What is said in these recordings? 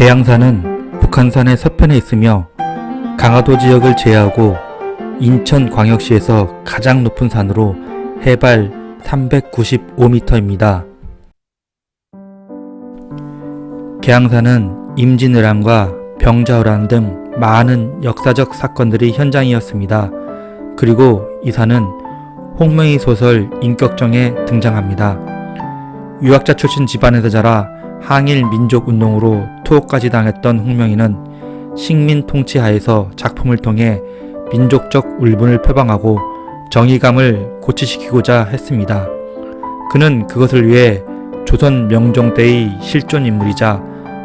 계양산은 북한산의 서편에 있으며 강화도 지역을 제외하고 인천광역시에서 가장 높은 산으로 해발 395m입니다. 계양산은 임진왜란과 병자호란 등 많은 역사적 사건들이 현장이었습니다. 그리고 이 산은 홍명희 소설 인격정에 등장합니다. 유학자 출신 집안에서 자라 항일 민족운동으로 투옥까지 당했던 홍명희는 식민 통치 하에서 작품을 통해 민족적 울분을 표방하고 정의감을 고취시키고자 했습니다. 그는 그것을 위해 조선 명종 때의 실존 인물이자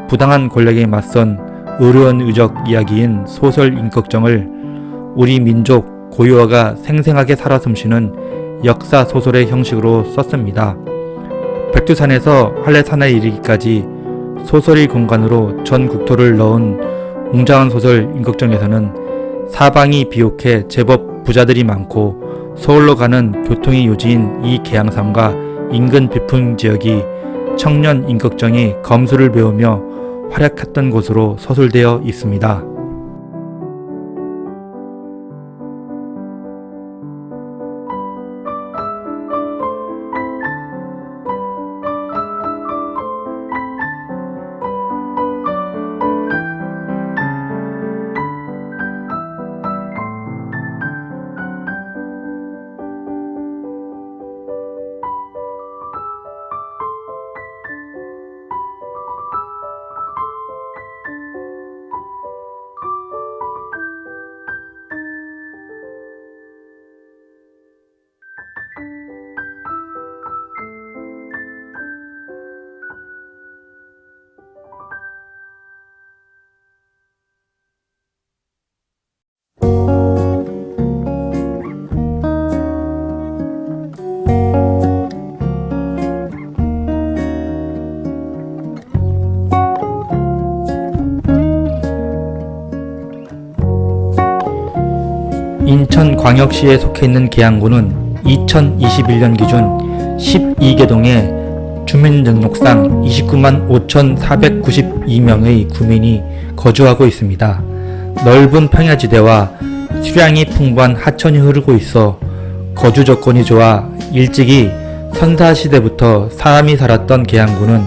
부당한 권력에 맞선 의로운 의적 이야기인 소설 인격정을 우리 민족 고유어가 생생하게 살아 숨쉬는 역사 소설의 형식으로 썼습니다. 백두산에서 한라산에 이르기까지 소설의 공간으로 전 국토를 넣은 웅장한 소설 인격정에서는 사방이 비옥해 제법 부자들이 많고 서울로 가는 교통이 요지인 이 계양산과 인근 비풍 지역이 청년 인격정이 검술을 배우며 활약했던 곳으로 서술되어 있습니다. 인천광역시에 속해 있는 계양구는 2021년 기준 12개동의 주민등록상 29만 5,492명의 구민이 거주하고 있습니다. 넓은 평야지대와 수량이 풍부한 하천이 흐르고 있어 거주 조건이 좋아 일찍이 선사시대부터 사람이 살았던 계양구는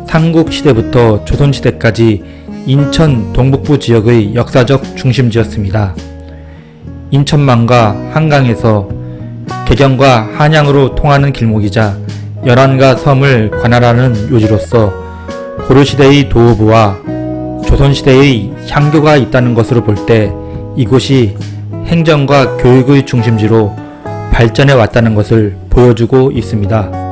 삼국시대부터 조선시대까지 인천 동북부 지역의 역사적 중심지였습니다. 인천만과 한강에서 개경과 한양으로 통하는 길목이자 연안과 섬을 관할하는 요지로서 고려시대의 도호부와 조선시대의 향교가 있다는 것으로 볼 때 이곳이 행정과 교육의 중심지로 발전해 왔다는 것을 보여주고 있습니다.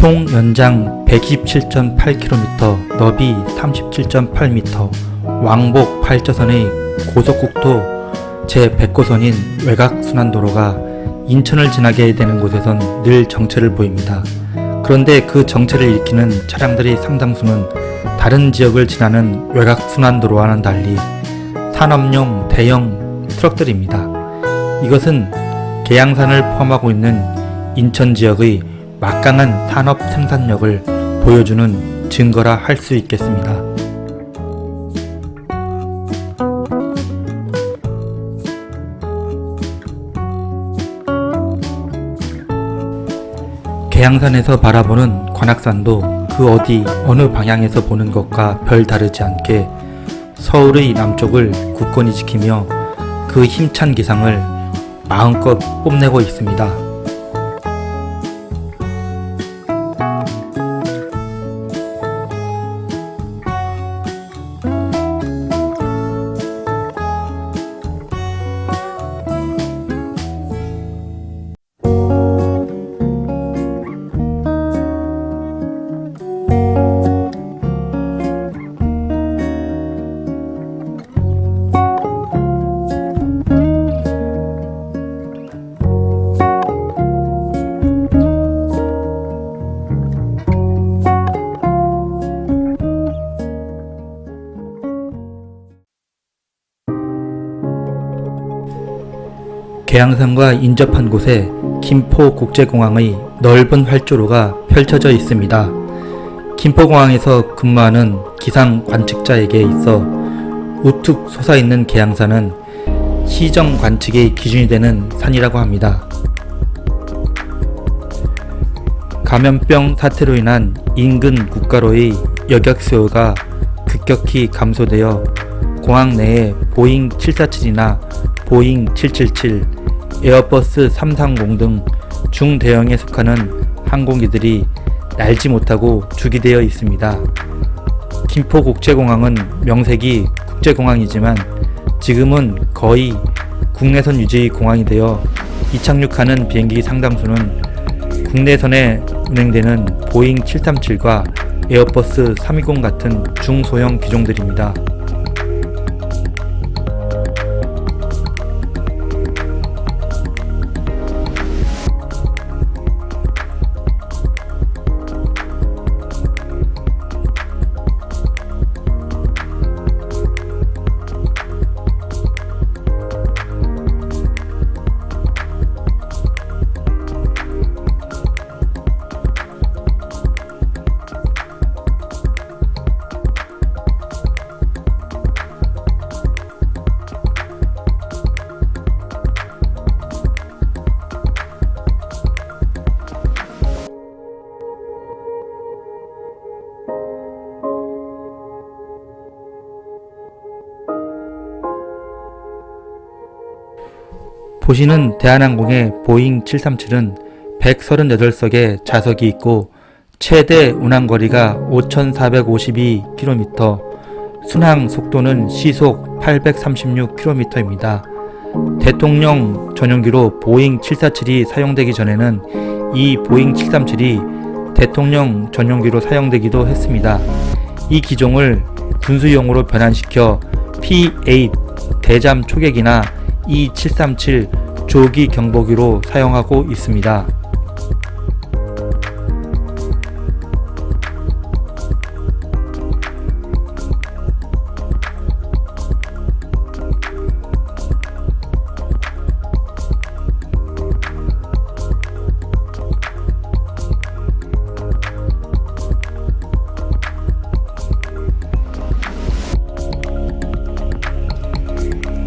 총 연장 127.8km, 너비 37.8m, 왕복 8차선의 고속국도 제100호선인 외곽순환도로가 인천을 지나게 되는 곳에선 늘 정체를 보입니다. 그런데 그 정체를 일으키는 차량들의 상당수는 다른 지역을 지나는 외곽순환도로와는 달리 산업용 대형 트럭들입니다. 이것은 계양산을 포함하고 있는 인천 지역의 막강한 산업 생산력을 보여주는 증거라 할 수 있겠습니다. 계양산에서 바라보는 관악산도 그 어디 어느 방향에서 보는 것과 별 다르지 않게 서울의 남쪽을 굳건히 지키며 그 힘찬 기상을 마음껏 뽐내고 있습니다. 계양산과 인접한 곳에 김포국제공항의 넓은 활주로가 펼쳐져 있습니다. 김포공항에서 근무하는 기상 관측자에게 있어 우뚝 솟아있는 계양산은 시정 관측의 기준이 되는 산이라고 합니다. 감염병 사태로 인한 인근 국가로의 여객 수요가 급격히 감소되어 공항 내에 보잉 747이나 보잉 777, 에어버스 330 등 중대형에 속하는 항공기들이 날지 못하고 주기되어 있습니다. 김포국제공항은 명색이 국제공항이지만 지금은 거의 국내선 유지 공항이 되어 이착륙하는 비행기 상당수는 국내선에 운행되는 보잉 737과 에어버스 320 같은 중소형 기종들입니다. 보시는 대한항공의 보잉 737은 138석의 좌석이 있고 최대 운항거리가 5,452km, 순항 속도는 시속 836km입니다. 대통령 전용기로 보잉 747이 사용되기 전에는 이 보잉 737이 대통령 전용기로 사용되기도 했습니다. 이 기종을 군수용으로 변환시켜 P-8 대잠 초계기나 E-737 조기 경보기로 사용하고 있습니다.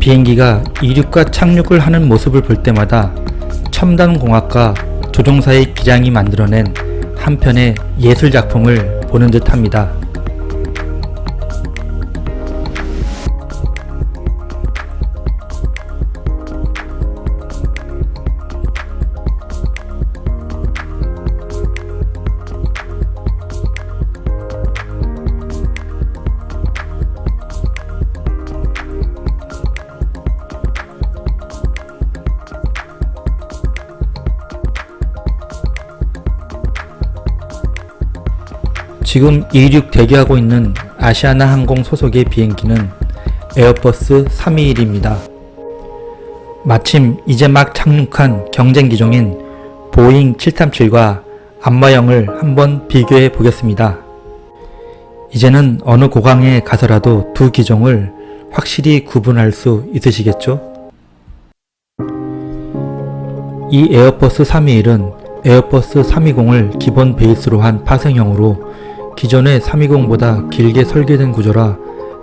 비행기가 이륙과 착륙을 하는 모습을 볼 때마다 첨단 공학과 조종사의 기량이 만들어낸 한편의 예술작품을 보는 듯 합니다. 지금 이륙 대기하고 있는 아시아나 항공 소속의 비행기는 에어버스 321입니다. 마침 이제 막 착륙한 경쟁 기종인 보잉 737과 안마형을 한번 비교해 보겠습니다. 이제는 어느 고강에 가서라도 두 기종을 확실히 구분할 수 있으시겠죠? 이 에어버스 321은 에어버스 320을 기본 베이스로 한 파생형으로 기존의 320보다 길게 설계된 구조라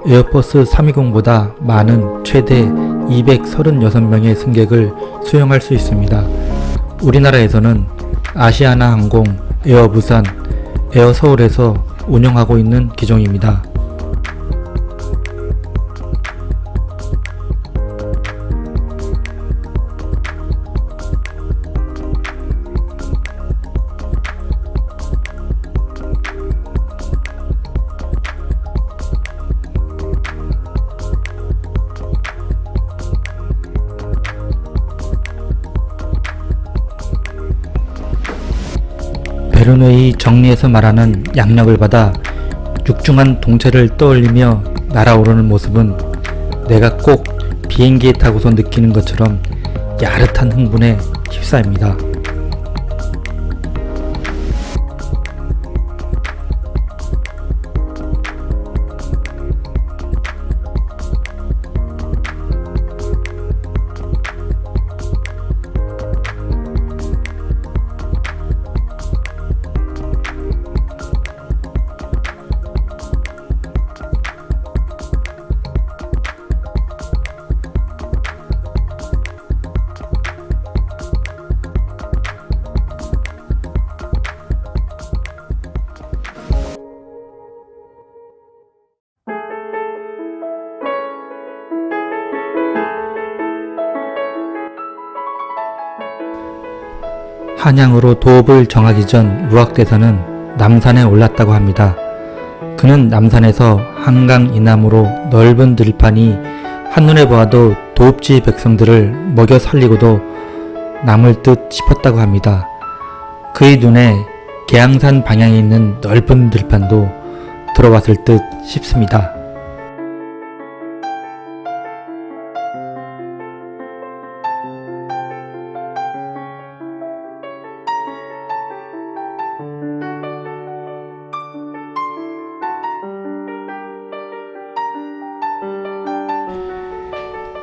에어버스 320보다 많은 최대 236명의 승객을 수용할 수 있습니다. 우리나라에서는 아시아나 항공, 에어 부산, 에어 서울에서 운영하고 있는 기종입니다. 베르누이 정리에서 말하는 양력을 받아 육중한 동체를 떠올리며 날아오르는 모습은 내가 꼭 비행기에 타고서 느끼는 것처럼 야릇한 흥분에 휩싸입니다. 한양으로 도읍을 정하기 전 무학대사는 남산에 올랐다고 합니다. 그는 남산에서 한강 이남으로 넓은 들판이 한눈에 보아도 도읍지 백성들을 먹여 살리고도 남을 듯 싶었다고 합니다. 그의 눈에 계양산 방향에 있는 넓은 들판도 들어왔을 듯 싶습니다.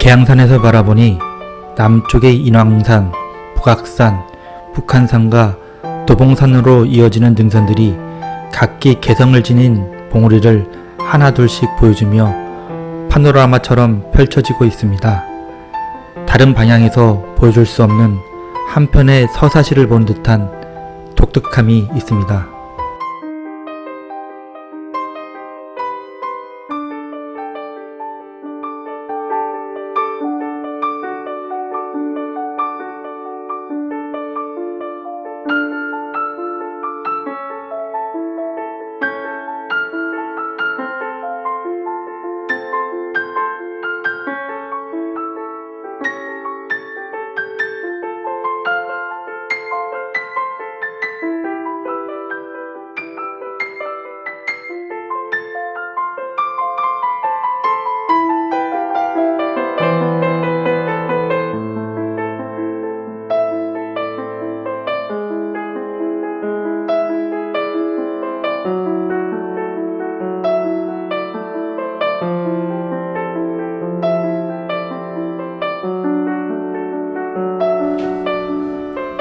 계양산에서 바라보니 남쪽의 인왕산, 북악산, 북한산과 도봉산으로 이어지는 등산들이 각기 개성을 지닌 봉우리를 하나둘씩 보여주며 파노라마처럼 펼쳐지고 있습니다. 다른 방향에서 보여줄 수 없는 한편의 서사시를 본 듯한 독특함이 있습니다.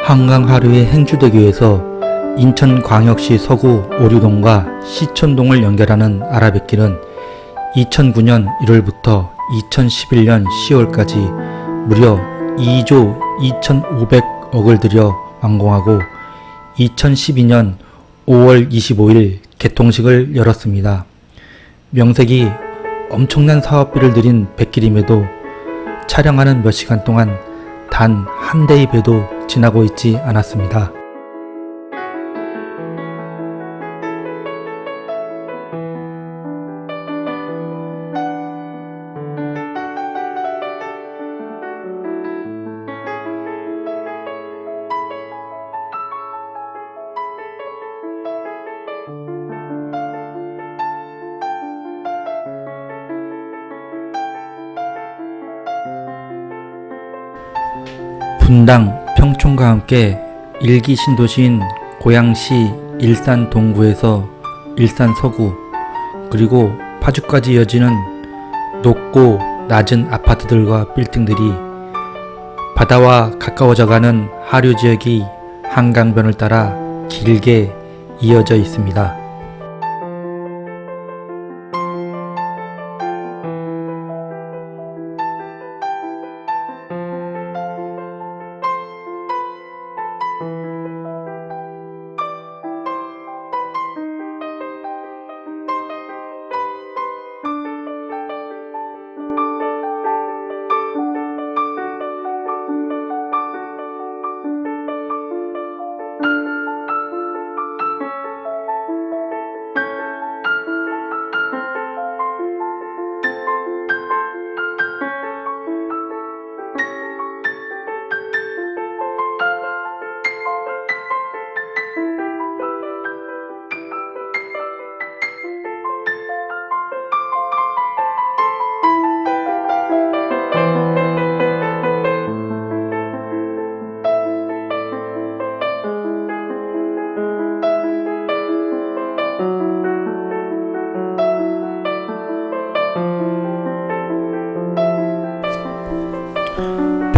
한강 하류의 행주대교에서 인천광역시 서구 오류동과 시천동을 연결하는 아라뱃길은 2009년 1월부터 2011년 10월까지 무려 2조 2,500억을 들여 완공하고 2012년 5월 25일 개통식을 열었습니다. 명색이 엄청난 사업비를 들인 뱃길임에도 촬영하는 몇 시간 동안 단 한 대의 배도 지나고 있지 않았습니다. 분당, 평촌과 함께 일기 신도시인 고양시 일산 동구에서 일산 서구 그리고 파주까지 이어지는 높고 낮은 아파트들과 빌딩들이 바다와 가까워져가는 하류 지역이 한강변을 따라 길게 이어져 있습니다.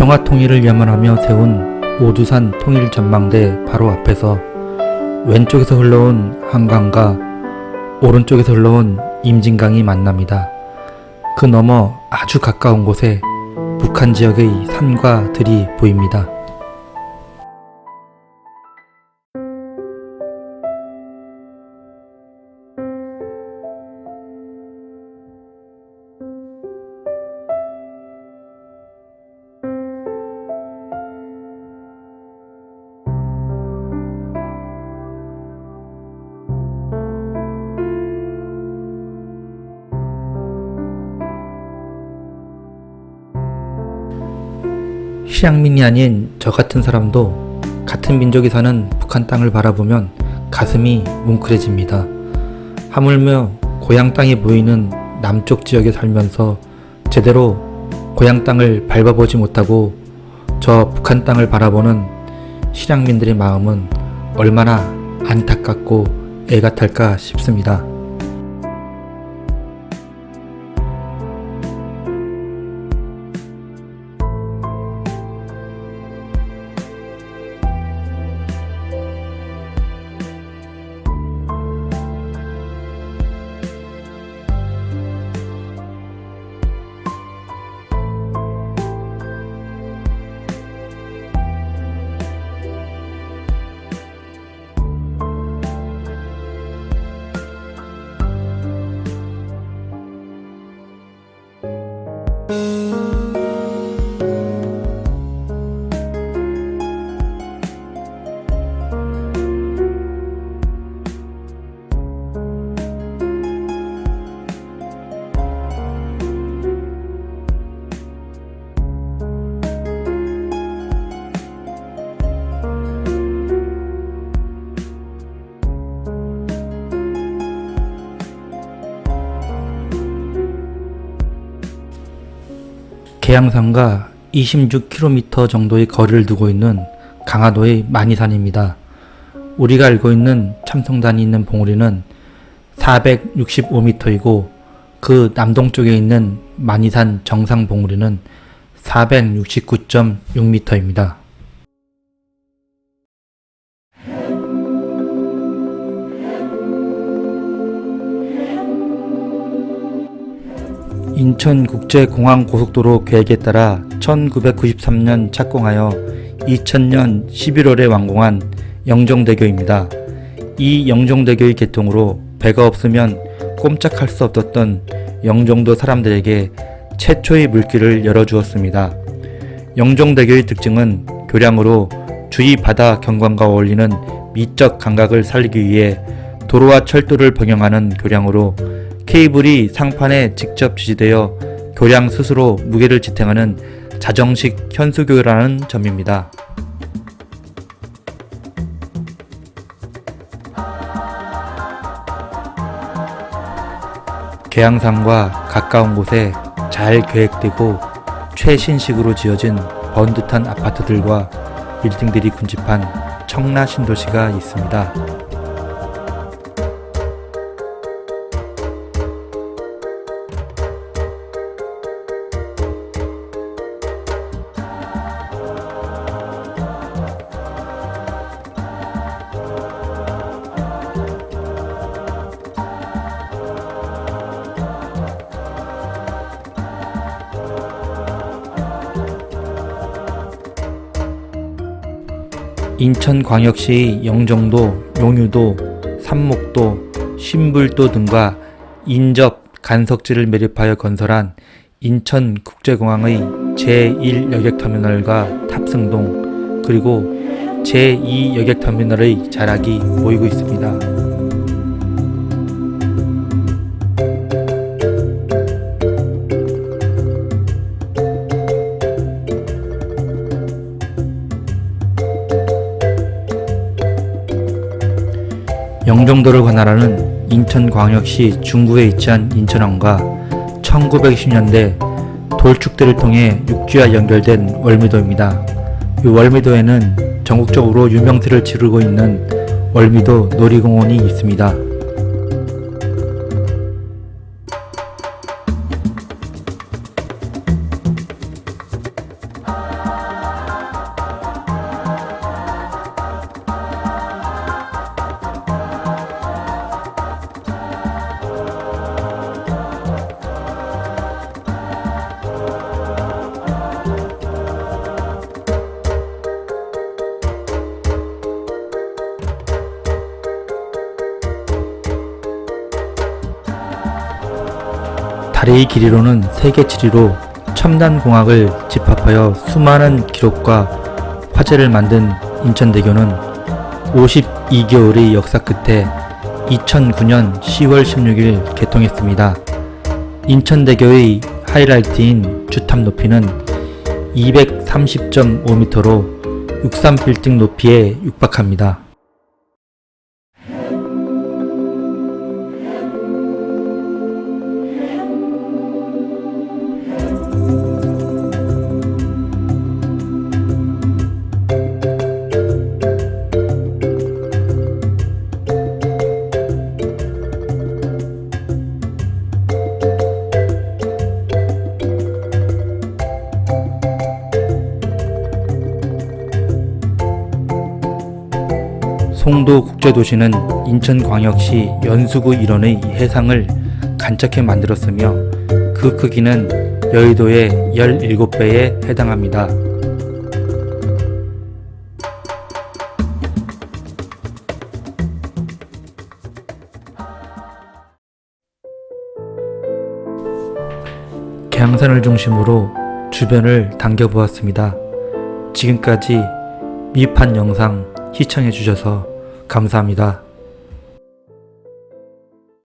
평화통일을 염원하며 세운 오두산 통일전망대 바로 앞에서 왼쪽에서 흘러온 한강과 오른쪽에서 흘러온 임진강이 만납니다. 그 너머 아주 가까운 곳에 북한 지역의 산과 들이 보입니다. 실향민이 아닌 저 같은 사람도 같은 민족이 사는 북한 땅을 바라보면 가슴이 뭉클해집니다. 하물며 고향 땅이 보이는 남쪽 지역에 살면서 제대로 고향 땅을 밟아보지 못하고 저 북한 땅을 바라보는 실향민들의 마음은 얼마나 안타깝고 애가 탈까 싶습니다. 계양산과 26km 정도의 거리를 두고 있는 강화도의 만이산입니다. 우리가 알고 있는 참성단이 있는 봉우리는 465m이고 그 남동쪽에 있는 만이산 정상 봉우리는 469.6m입니다. 인천국제공항고속도로 계획에 따라 1993년 착공하여 2000년 11월에 완공한 영종대교입니다. 이 영종대교의 개통으로 배가 없으면 꼼짝할 수 없었던 영종도 사람들에게 최초의 물길을 열어주었습니다. 영종대교의 특징은 교량으로 주위 바다 경관과 어울리는 미적 감각을 살리기 위해 도로와 철도를 병행하는 교량으로 케이블이 상판에 직접 지지되어 교량 스스로 무게를 지탱하는 자정식 현수교라는 점입니다. 계양산과 가까운 곳에 잘 계획되고 최신식으로 지어진 번듯한 아파트들과 빌딩들이 군집한 청라 신도시가 있습니다. 인천광역시 영종도, 용유도, 삼목도, 신불도 등과 인접 간석지를 매립하여 건설한 인천국제공항의 제1여객터미널과 탑승동 그리고 제2여객터미널의 자락이 보이고 있습니다. 영종도를 관할하는 인천광역시 중구에 위치한 인천항과 1920년대 돌축대를 통해 육지와 연결된 월미도입니다. 이 월미도에는 전국적으로 유명세를 지르고 있는 월미도 놀이공원이 있습니다. 다리의 길이로는 세계 7위로 첨단공학을 집합하여 수많은 기록과 화제를 만든 인천대교는 52개월의 역사 끝에 2009년 10월 16일 개통했습니다. 인천대교의 하이라이트인 주탑 높이는 30.5m로 63빌딩 높이에 육박합니다. 송도 국제도시는 인천광역시 연수구 일원의 해상을 간척해 만들었으며 그 크기는 여의도의 17배에 해당합니다. 계양산을 중심으로 주변을 당겨보았습니다. 지금까지 미판 영상 시청해 주셔서 감사합니다.